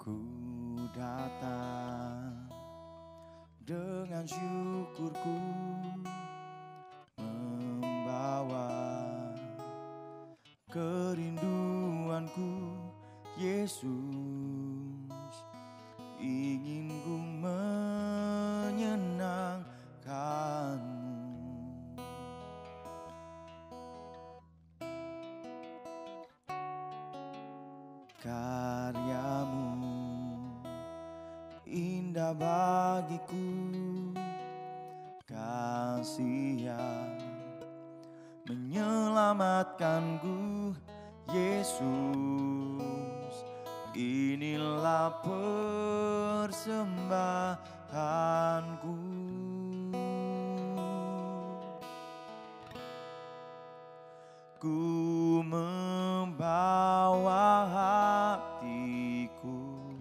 Ku datang dengan syukurku, membawa kerinduanku. Yesus, ingin ku menyenangkanmu. Karyamu indah bagiku, kasih yang menyelamatkanku. Yesus, inilah persembahanku. Ku membawa hatiku,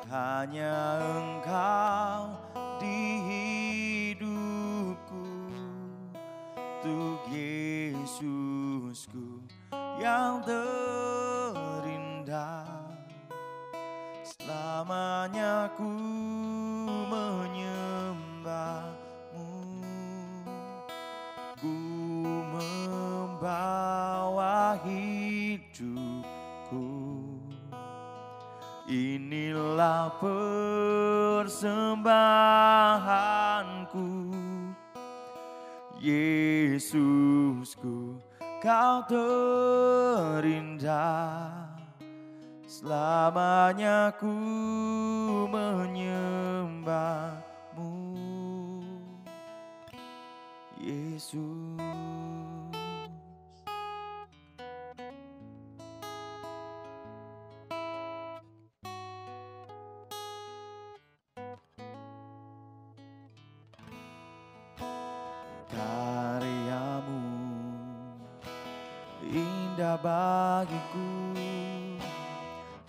hanya Engkau di hidupku. Untuk Yesusku yang terindah, selamanya ku menyembahmu. Ku membawa hidupku, inilah persembahanku. Yesusku, Kau terindah, selamanya ku menyembahmu. Yesus. Karyamu indah bagiku,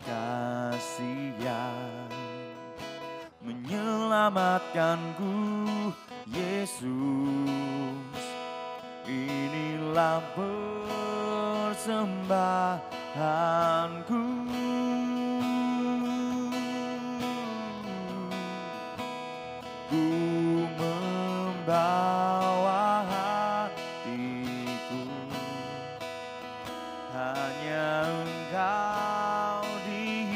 kasih yang menyelamatkanku. Yesus, inilah persembahanku. Ku membawa hatiku, hanya Engkau di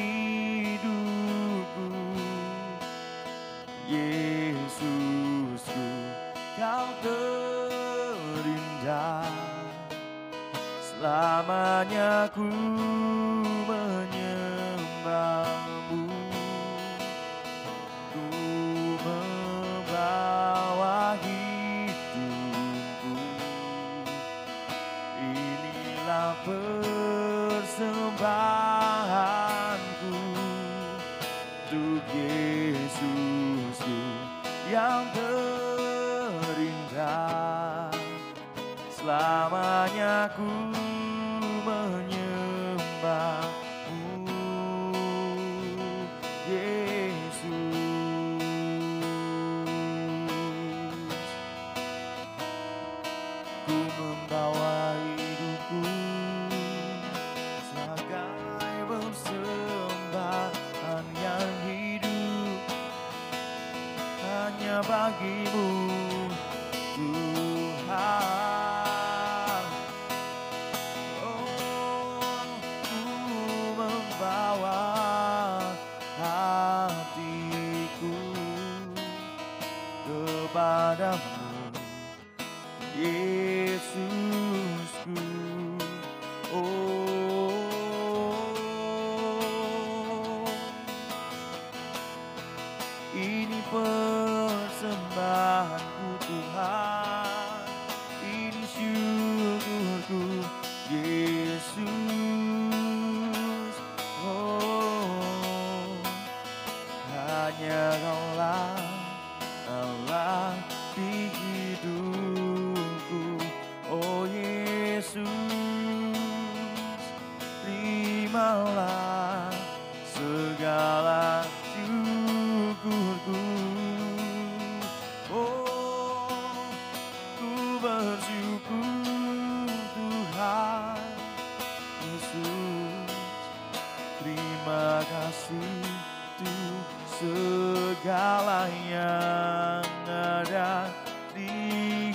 hidupku. Yesusku, Kau terindah, selamanya ku menyembahmu. Ku membawa hidupku, inilah persembahanku. Untuk Yesusku yang terindah, selamanya ku menyembahmu. Yesus, ku membawa hidupku sebagai persembahan yang hidup hanya bagimu, Tuhan. Oh, ku membawa hatiku kepadamu, Yesusku. Oh, ini persembahanku Tuhan, ini syukurku Yesus. Oh, hanya Kaulah Allah di hidupku. Oh Yesus, terimalah segala syukurku. Oh, ku bersyukur Tuhan Yesus, terima kasih untuk segala yang ada di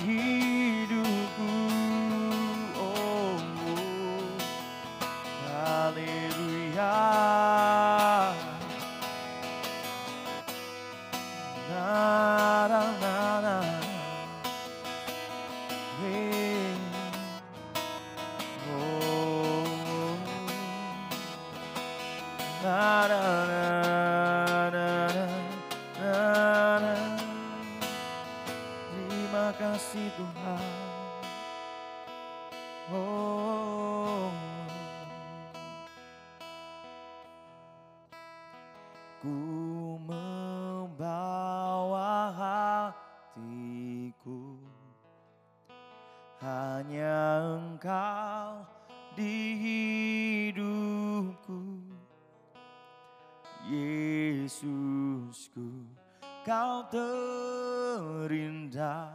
hidupku. Oh, haleluya. Na, na, na, na. Hey. Oh. Na, na, na, na, na, na. Terima kasih Tuhan. Oh. Ku membawa hatiku, hanya Engkau di hidupku. Yesusku, Kau terindah,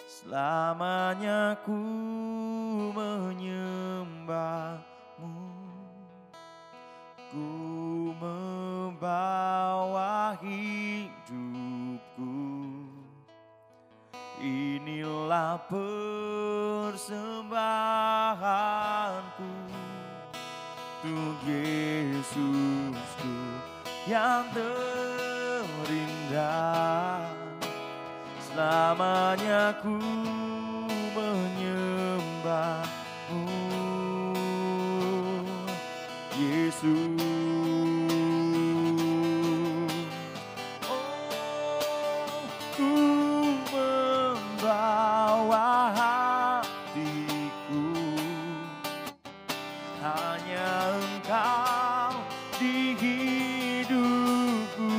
selamanya ku menyembahmu. Ku membawa hidupku, inilah persembahanku untuk Yesusku yang terindah, selamanya ku menyembahmu. Yesus, oh, ku membawa hatiku, hanya Engkau di hidupku.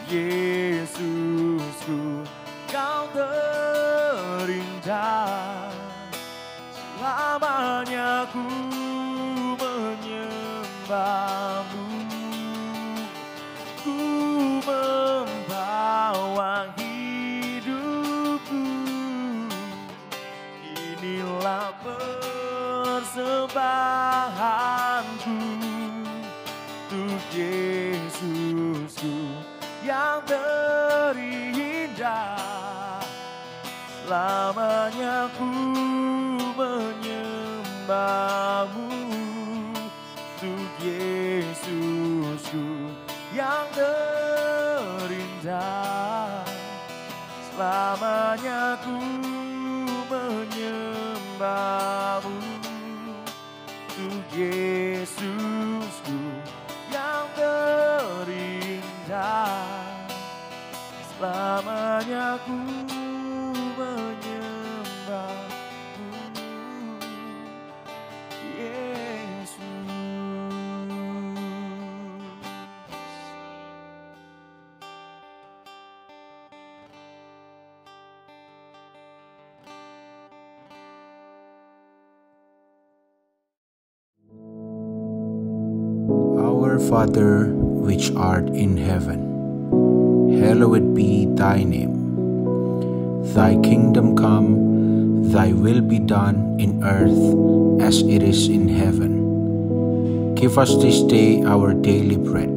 Yesusku, Kau terindah, selamanya ku menyembahmu. Ku membawa hidupku, inilah persembahanku untuk Yesusku yang terindah, selamanya ku menyembahmu. Untuk Yesusku yang terindah, selamanya ku menyembahmu. Untuk Yesusku yang terindah, selamanya ku menyembahmu. Yesus. Our Father, which art in heaven, hallowed be thy name. Thy kingdom come, thy will be done in earth as it is in heaven. Give us this day our daily bread,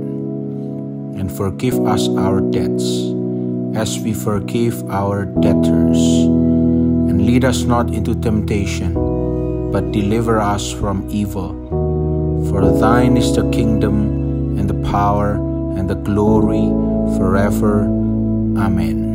and forgive us our debts, as we forgive our debtors. And lead us not into temptation, but deliver us from evil. For thine is the kingdom, and the power, and the glory, forever. Amen.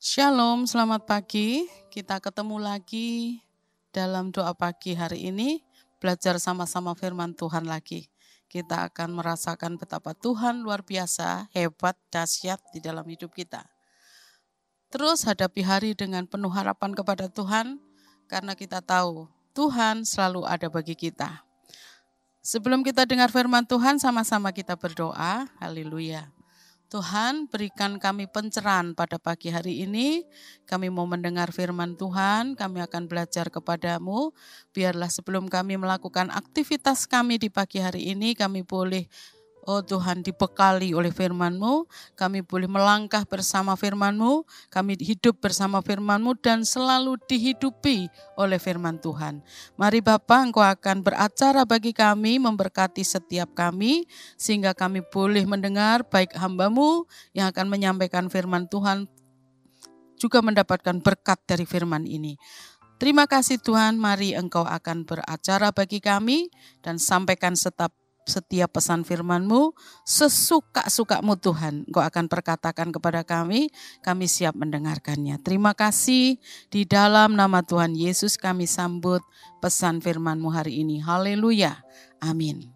Shalom, selamat pagi. Kita ketemu lagi dalam doa pagi hari ini, belajar sama-sama firman Tuhan lagi. Kita akan merasakan betapa Tuhan luar biasa, hebat, dahsyat di dalam hidup kita. Terus hadapi hari dengan penuh harapan kepada Tuhan, karena kita tahu Tuhan selalu ada bagi kita. Sebelum kita dengar firman Tuhan, sama-sama kita berdoa. Haleluya. Tuhan, berikan kami pencerahan pada pagi hari ini. Kami mau mendengar firman Tuhan, kami akan belajar kepadamu. Biarlah sebelum kami melakukan aktivitas kami di pagi hari ini, kami boleh Oh Tuhan, dibekali oleh firman-Mu, kami boleh melangkah bersama firman-Mu, kami hidup bersama firman-Mu dan selalu dihidupi oleh firman Tuhan. Mari Bapa, Engkau akan beracara bagi kami, memberkati setiap kami, sehingga kami boleh mendengar baik hamba-Mu yang akan menyampaikan firman Tuhan, juga mendapatkan berkat dari firman ini. Terima kasih Tuhan, mari Engkau akan beracara bagi kami dan sampaikan setiap pesan firman-Mu sesuka-suka-Mu Tuhan. Engkau akan perkatakan kepada kami siap mendengarkannya. Terima kasih, di dalam nama Tuhan Yesus kami sambut pesan firman-Mu hari ini. Haleluya, amin.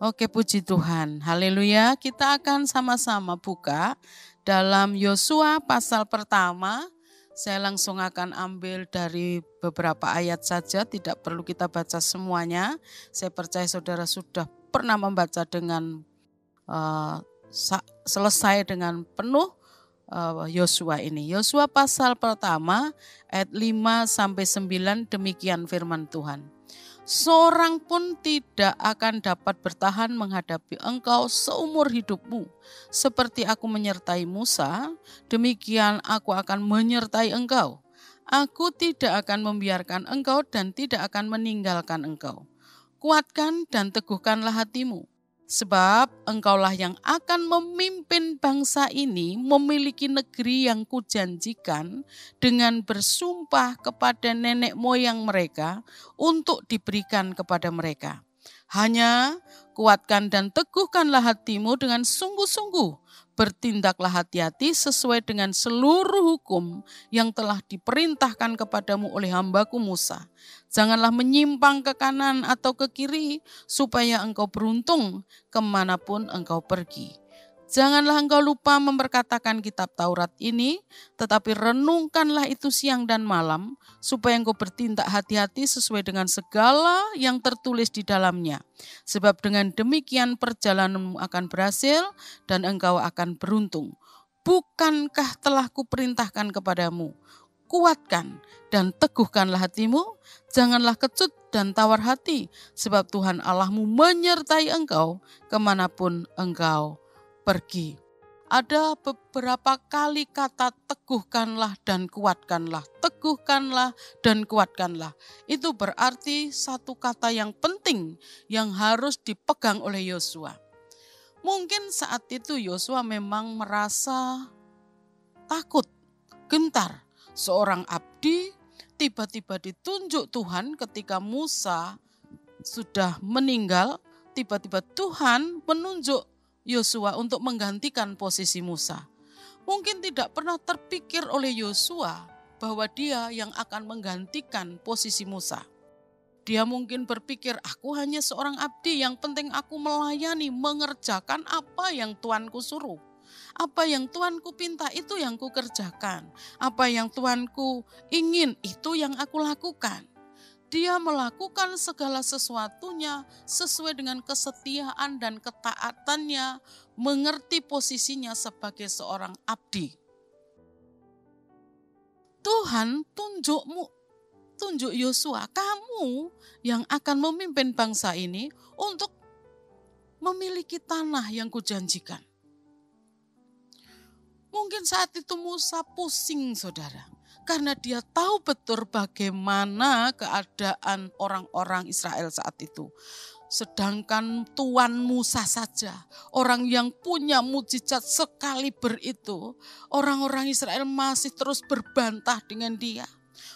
Oke, puji Tuhan, haleluya. Kita akan sama-sama buka dalam Yosua pasal pertama. Saya langsung akan ambil dari beberapa ayat saja, tidak perlu kita baca semuanya. Saya percaya saudara sudah pernah membaca dengan selesai dengan penuh Yosua ini. Yosua pasal pertama ayat 5-9, demikian firman Tuhan. Seorang pun tidak akan dapat bertahan menghadapi engkau seumur hidupmu. Seperti aku menyertai Musa, demikian aku akan menyertai engkau. Aku tidak akan membiarkan engkau dan tidak akan meninggalkan engkau. Kuatkan dan teguhkanlah hatimu, sebab engkaulah yang akan memimpin bangsa ini memiliki negeri yang kujanjikan dengan bersumpah kepada nenek moyang mereka untuk diberikan kepada mereka. Hanya kuatkan dan teguhkanlah hatimu dengan sungguh-sungguh. Bertindaklah hati-hati sesuai dengan seluruh hukum yang telah diperintahkan kepadamu oleh hambaku Musa. Janganlah menyimpang ke kanan atau ke kiri, supaya engkau beruntung kemanapun engkau pergi. Janganlah engkau lupa memperkatakan kitab Taurat ini, tetapi renungkanlah itu siang dan malam, supaya engkau bertindak hati-hati sesuai dengan segala yang tertulis di dalamnya. Sebab dengan demikian perjalananmu akan berhasil dan engkau akan beruntung. Bukankah telah kuperintahkan kepadamu? Kuatkan dan teguhkanlah hatimu, janganlah kecut dan tawar hati, sebab Tuhan Allahmu menyertai engkau kemanapun engkau pergi. Ada beberapa kali kata teguhkanlah dan kuatkanlah, teguhkanlah dan kuatkanlah. Itu berarti satu kata yang penting yang harus dipegang oleh Yosua. Mungkin saat itu Yosua memang merasa takut, gentar. Seorang abdi tiba-tiba ditunjuk Tuhan ketika Musa sudah meninggal, tiba-tiba Tuhan menunjuk Yosua untuk menggantikan posisi Musa. Mungkin tidak pernah terpikir oleh Yosua bahwa dia yang akan menggantikan posisi Musa. Dia mungkin berpikir, aku hanya seorang abdi, yang penting aku melayani, mengerjakan apa yang Tuanku suruh. Apa yang Tuanku pinta itu yang ku kerjakan. Apa yang Tuanku ingin itu yang aku lakukan. Dia melakukan segala sesuatunya sesuai dengan kesetiaan dan ketaatannya, mengerti posisinya sebagai seorang abdi. Tuhan tunjuk Yosua, kamu yang akan memimpin bangsa ini untuk memiliki tanah yang kujanjikan. Mungkin saat itu Musa pusing, saudara. Karena dia tahu betul bagaimana keadaan orang-orang Israel saat itu. Sedangkan Tuan Musa saja, orang yang punya mujizat sekaliber itu, orang-orang Israel masih terus berbantah dengan dia.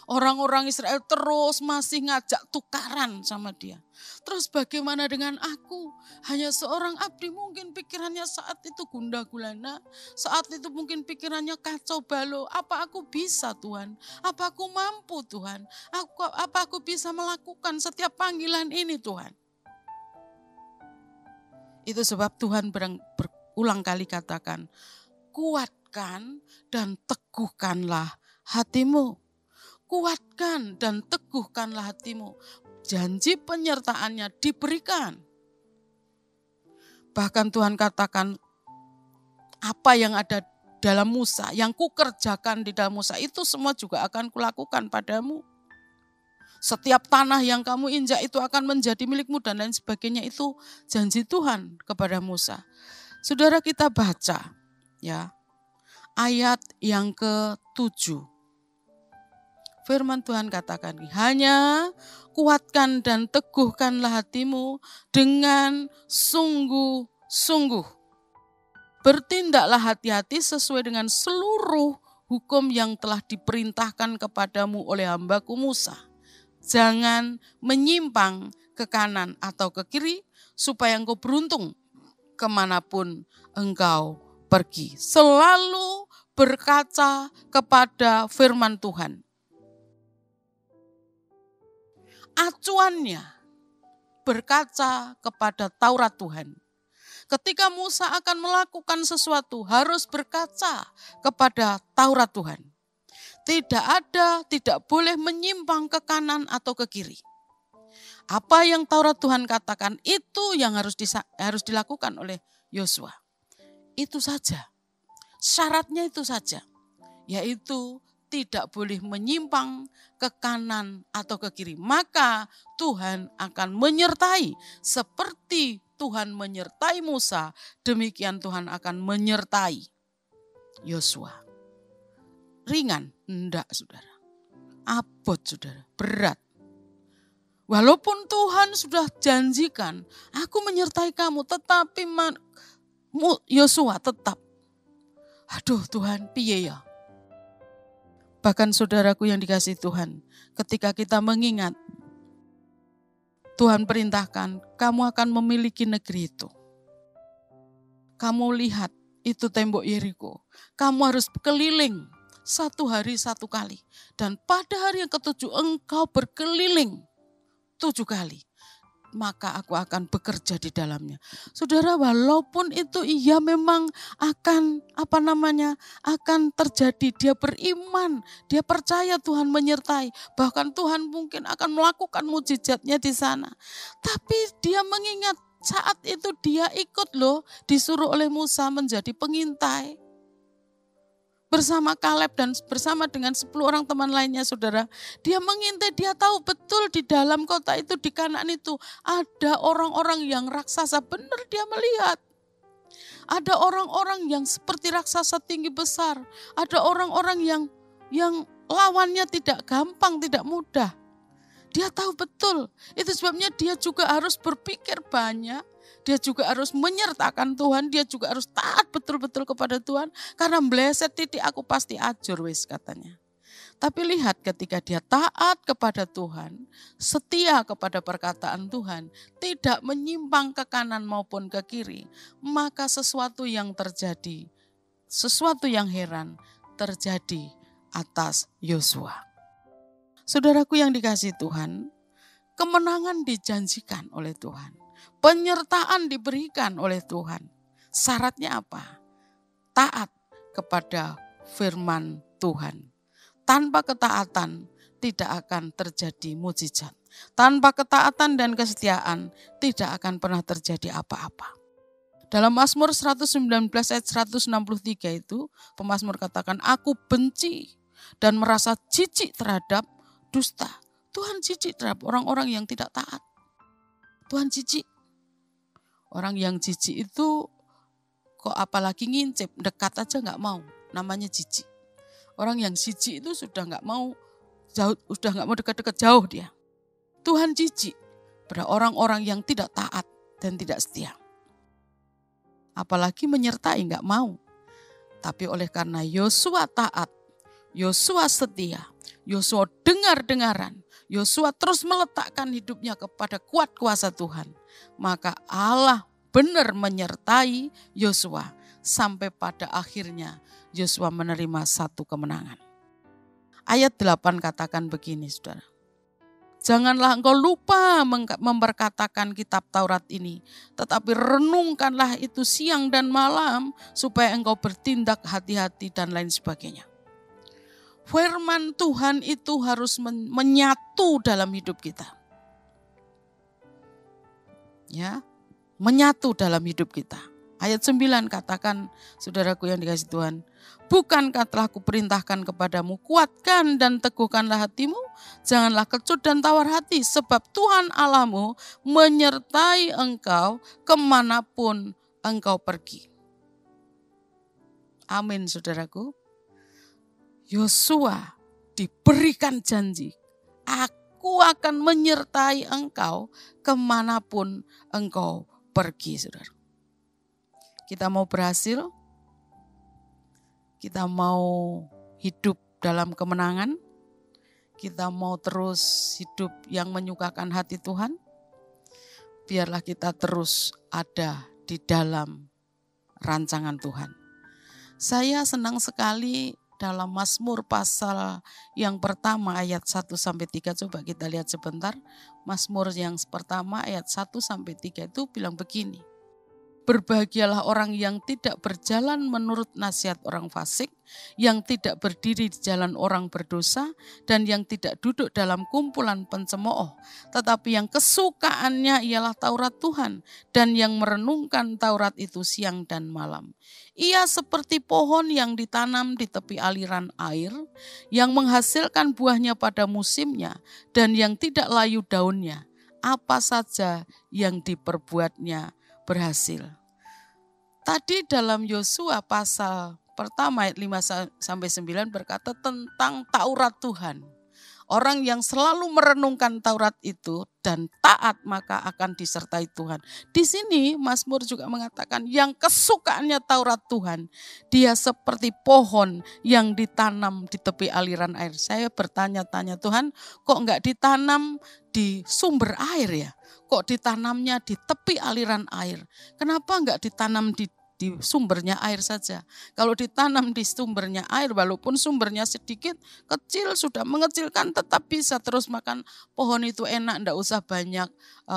Orang-orang Israel terus masih ngajak tukaran sama dia. Terus bagaimana dengan aku? Hanya seorang abdi, mungkin pikirannya saat itu gundah gulana. Saat itu mungkin pikirannya kacau balau. Apa aku bisa Tuhan? Apa aku mampu Tuhan? Apa aku bisa melakukan setiap panggilan ini Tuhan? Itu sebab Tuhan berulang kali katakan, kuatkan dan teguhkanlah hatimu. Kuatkan dan teguhkanlah hatimu. Janji penyertaannya diberikan. Bahkan Tuhan katakan, apa yang ada dalam Musa, yang kukerjakan di dalam Musa, itu semua juga akan kulakukan padamu. Setiap tanah yang kamu injak itu akan menjadi milikmu dan lain sebagainya, itu janji Tuhan kepada Musa. Saudara, kita baca ya ayat yang ke-7. Firman Tuhan katakan, hanya kuatkan dan teguhkanlah hatimu dengan sungguh-sungguh. Bertindaklah hati-hati sesuai dengan seluruh hukum yang telah diperintahkan kepadamu oleh hambaku Musa. Jangan menyimpang ke kanan atau ke kiri, supaya engkau beruntung kemanapun engkau pergi. Selalu berkaca kepada firman Tuhan. Acuannya berkaca kepada Taurat Tuhan. Ketika Musa akan melakukan sesuatu, harus berkaca kepada Taurat Tuhan. Tidak boleh menyimpang ke kanan atau ke kiri. Apa yang Taurat Tuhan katakan, itu yang harus dilakukan oleh Yosua. Itu saja. Syaratnya itu saja. Yaitu tidak boleh menyimpang ke kanan atau ke kiri. Maka Tuhan akan menyertai. Seperti Tuhan menyertai Musa, demikian Tuhan akan menyertai Yosua. Ringan? Enggak, saudara. Abot, saudara. Berat. Walaupun Tuhan sudah janjikan, aku menyertai kamu, tetapi Yosua tetap, aduh Tuhan, piye ya? Bahkan saudaraku yang dikasihi Tuhan, ketika kita mengingat, Tuhan perintahkan, kamu akan memiliki negeri itu. Kamu lihat, itu tembok Yeriko. Kamu harus keliling 1 hari 1 kali. Dan pada hari yang ke-7 engkau berkeliling 7 kali. Maka aku akan bekerja di dalamnya. Saudara, walaupun itu ia memang akan akan terjadi. Dia beriman, dia percaya Tuhan menyertai. Bahkan Tuhan mungkin akan melakukan mujizatnya di sana. Tapi dia mengingat saat itu dia ikut disuruh oleh Musa menjadi pengintai. Bersama Kaleb dan bersama dengan 10 orang teman lainnya, saudara. Dia mengintai, dia tahu betul di dalam kota itu, di Kanaan itu ada orang-orang yang raksasa. Benar dia melihat. Ada orang-orang yang seperti raksasa tinggi besar. Ada orang-orang yang lawannya tidak gampang, tidak mudah. Dia tahu betul. Itu sebabnya dia juga harus berpikir banyak. Dia juga harus menyertakan Tuhan, dia juga harus taat betul-betul kepada Tuhan. Karena meleset titik aku pasti ajur wis katanya. Tapi lihat ketika dia taat kepada Tuhan, setia kepada perkataan Tuhan, tidak menyimpang ke kanan maupun ke kiri, maka sesuatu yang terjadi, sesuatu yang heran terjadi atas Yosua. Saudaraku yang dikasihi Tuhan, kemenangan dijanjikan oleh Tuhan. Penyertaan diberikan oleh Tuhan. Syaratnya apa? Taat kepada firman Tuhan. Tanpa ketaatan tidak akan terjadi mujizat. Tanpa ketaatan dan kesetiaan tidak akan pernah terjadi apa-apa. Dalam Mazmur 119 ayat 163 itu, pemazmur katakan, aku benci dan merasa jijik terhadap dusta. Tuhan jijik terhadap orang-orang yang tidak taat. Tuhan jijik. Orang yang jijik itu kok apalagi ngincip, dekat aja gak mau, namanya jijik. Orang yang jijik itu sudah gak mau jauh, sudah gak mau dekat-dekat, jauh dia. Tuhan jijik pada orang-orang yang tidak taat dan tidak setia. Apalagi menyertai gak mau. Tapi oleh karena Yosua taat, Yosua setia, Yosua dengar-dengaran, Yosua terus meletakkan hidupnya kepada kuat kuasa Tuhan. Maka Allah benar menyertai Yosua sampai pada akhirnya Yosua menerima satu kemenangan. Ayat 8 katakan begini, saudara. Janganlah engkau lupa memperkatakan kitab Taurat ini, tetapi renungkanlah itu siang dan malam supaya engkau bertindak hati-hati dan lain sebagainya. Firman Tuhan itu harus menyatu dalam hidup kita. Ya, menyatu dalam hidup kita. Ayat 9 katakan, saudaraku yang dikasihi Tuhan, Bukankah telah kuperintahkan kepadamu, kuatkan dan teguhkanlah hatimu, janganlah kecut dan tawar hati, sebab Tuhan Allahmu menyertai engkau kemanapun engkau pergi. Amin, saudaraku. Yosua diberikan janji, aku akan menyertai engkau kemanapun engkau pergi, saudara. Kita mau berhasil, kita mau hidup dalam kemenangan, kita mau terus hidup yang menyukakan hati Tuhan, biarlah kita terus ada di dalam rancangan Tuhan. Saya senang sekali dalam Mazmur pasal yang pertama ayat 1-3, coba kita lihat sebentar. Mazmur yang pertama ayat 1-3 itu bilang begini. Berbahagialah orang yang tidak berjalan menurut nasihat orang fasik, yang tidak berdiri di jalan orang berdosa, dan yang tidak duduk dalam kumpulan pencemooh. Tetapi yang kesukaannya ialah Taurat Tuhan, dan yang merenungkan Taurat itu siang dan malam. Ia seperti pohon yang ditanam di tepi aliran air, yang menghasilkan buahnya pada musimnya, dan yang tidak layu daunnya. Apa saja yang diperbuatnya berhasil. Tadi dalam Yosua pasal pertama ayat 5-9 berkata tentang Taurat Tuhan. Orang yang selalu merenungkan Taurat itu dan taat maka akan disertai Tuhan. Di sini Mazmur juga mengatakan yang kesukaannya Taurat Tuhan. Dia seperti pohon yang ditanam di tepi aliran air. Saya bertanya-tanya, Tuhan kok enggak ditanam di sumber air ya? Kok ditanamnya di tepi aliran air? Kenapa enggak ditanam di sumbernya air saja? Kalau ditanam di sumbernya air, walaupun sumbernya sedikit, kecil, sudah mengecilkan, tetap bisa terus makan pohon itu enak, enggak usah banyak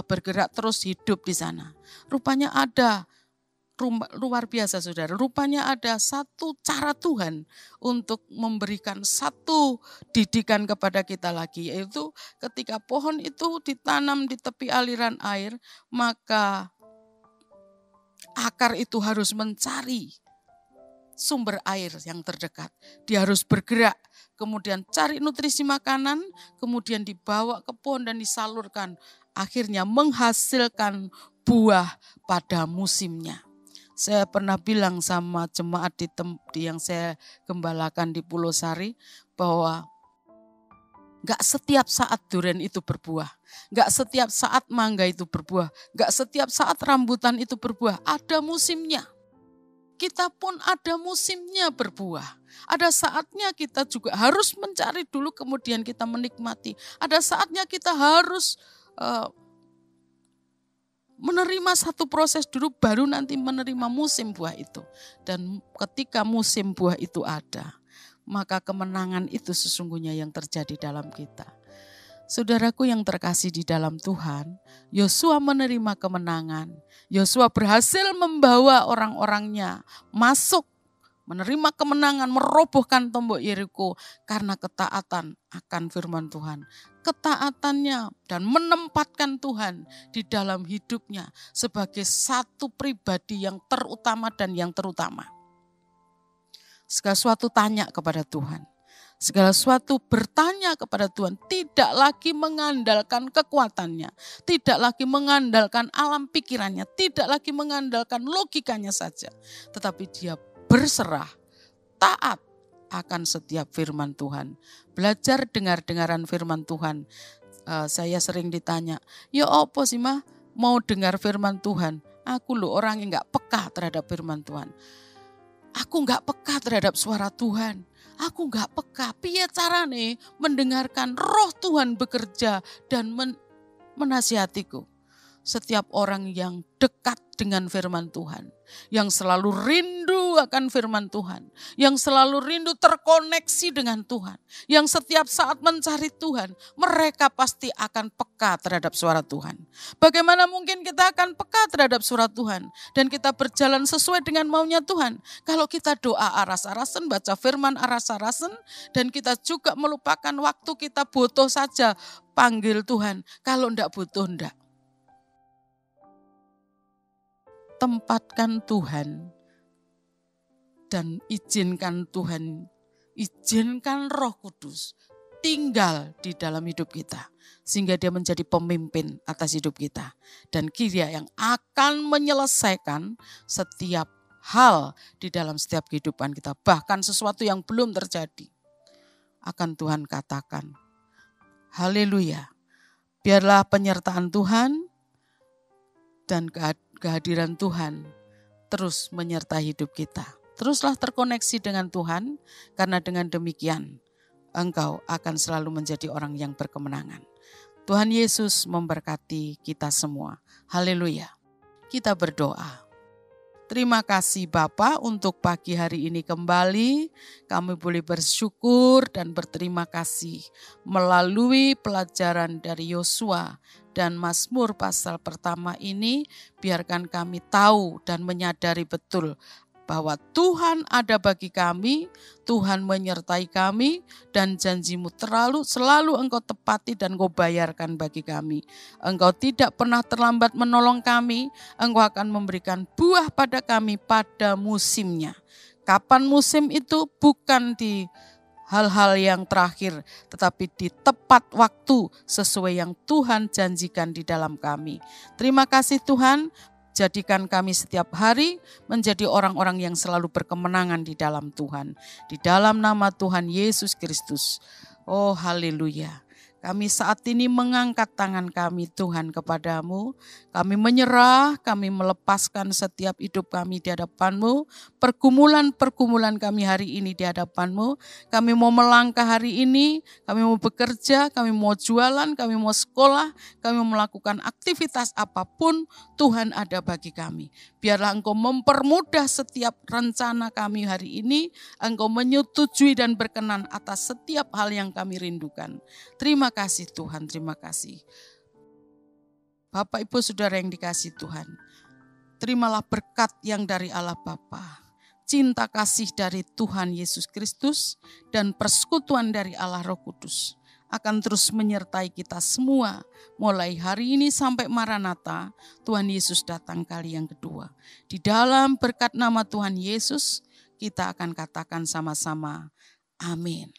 bergerak, terus hidup di sana. Rupanya ada, luar biasa saudara, rupanya ada satu cara Tuhan untuk memberikan satu didikan kepada kita lagi, yaitu ketika pohon itu ditanam di tepi aliran air, maka akar itu harus mencari sumber air yang terdekat. Dia harus bergerak, kemudian cari nutrisi makanan, kemudian dibawa ke pohon dan disalurkan. Akhirnya menghasilkan buah pada musimnya. Saya pernah bilang sama jemaat yang saya gembalakan di Pulau Sari bahwa gak setiap saat durian itu berbuah. Gak setiap saat mangga itu berbuah. Gak setiap saat rambutan itu berbuah. Ada musimnya. Kita pun ada musimnya berbuah. Ada saatnya kita juga harus mencari dulu kemudian kita menikmati. Ada saatnya kita harus menerima satu proses dulu baru nanti menerima musim buah itu. Dan ketika musim buah itu ada, maka kemenangan itu sesungguhnya yang terjadi dalam kita. Saudaraku yang terkasih di dalam Tuhan, Yosua menerima kemenangan. Yosua berhasil membawa orang-orangnya masuk, menerima kemenangan, merobohkan tembok Yeriko karena ketaatan akan firman Tuhan. Ketaatannya dan menempatkan Tuhan di dalam hidupnya sebagai satu pribadi yang terutama dan yang terutama. Segala sesuatu tanya kepada Tuhan. Segala sesuatu bertanya kepada Tuhan. Tidak lagi mengandalkan kekuatannya. Tidak lagi mengandalkan alam pikirannya. Tidak lagi mengandalkan logikanya saja. Tetapi dia berserah, taat akan setiap firman Tuhan. Belajar dengar-dengaran firman Tuhan. Saya sering ditanya, ya apa sih mah mau dengar firman Tuhan? Aku loh orang yang gak peka terhadap firman Tuhan. Aku gak peka terhadap suara Tuhan. Aku gak peka. Piye carane mendengarkan roh Tuhan bekerja dan menasihatiku. Setiap orang yang dekat dengan firman Tuhan, yang selalu rindu akan firman Tuhan, yang selalu rindu terkoneksi dengan Tuhan, yang setiap saat mencari Tuhan, mereka pasti akan peka terhadap suara Tuhan. Bagaimana mungkin kita akan peka terhadap suara Tuhan dan kita berjalan sesuai dengan maunya Tuhan kalau kita doa aras-arasan, baca firman aras-arasan, dan kita juga melupakan waktu kita butuh saja panggil Tuhan. Kalau enggak butuh, enggak. Tempatkan Tuhan Dan izinkan Tuhan, izinkan Roh Kudus tinggal di dalam hidup kita. Sehingga dia menjadi pemimpin atas hidup kita. Dan Dia yang akan menyelesaikan setiap hal di dalam setiap kehidupan kita. Bahkan sesuatu yang belum terjadi. Akan Tuhan katakan, haleluya. Biarlah penyertaan Tuhan dan kehadiran Tuhan terus menyertai hidup kita. Teruslah terkoneksi dengan Tuhan, karena dengan demikian engkau akan selalu menjadi orang yang berkemenangan. Tuhan Yesus memberkati kita semua. Haleluya. Kita berdoa. Terima kasih Bapa untuk pagi hari ini kembali kami boleh bersyukur dan berterima kasih melalui pelajaran dari Yosua dan Mazmur pasal pertama ini. Biarkan kami tahu dan menyadari betul bahwa Tuhan ada bagi kami, Tuhan menyertai kami, dan janji-Mu selalu Engkau tepati dan Engkau bayarkan bagi kami. Engkau tidak pernah terlambat menolong kami, Engkau akan memberikan buah pada kami pada musimnya. Kapan musim itu? Bukan di hal-hal yang terakhir, tetapi di tepat waktu sesuai yang Tuhan janjikan di dalam kami. Terima kasih Tuhan. Jadikan kami setiap hari menjadi orang-orang yang selalu berkemenangan di dalam Tuhan. Di dalam nama Tuhan Yesus Kristus. Oh haleluya. Kami saat ini mengangkat tangan kami Tuhan kepadamu. Kami menyerah, kami melepaskan setiap hidup kami di hadapan-Mu. Pergumulan-pergumulan kami hari ini di hadapan-Mu. Kami mau melangkah hari ini, kami mau bekerja, kami mau jualan, kami mau sekolah, kami mau melakukan aktivitas apapun, Tuhan ada bagi kami. Biarlah Engkau mempermudah setiap rencana kami hari ini, Engkau menyetujui dan berkenan atas setiap hal yang kami rindukan. Terima kasih Tuhan, terima kasih. Bapak, Ibu, Saudara yang dikasihi Tuhan, terimalah berkat yang dari Allah Bapa, cinta kasih dari Tuhan Yesus Kristus, dan persekutuan dari Allah Roh Kudus akan terus menyertai kita semua mulai hari ini sampai Maranatha, Tuhan Yesus datang kali yang kedua. Di dalam berkat nama Tuhan Yesus, kita akan katakan sama-sama, amin.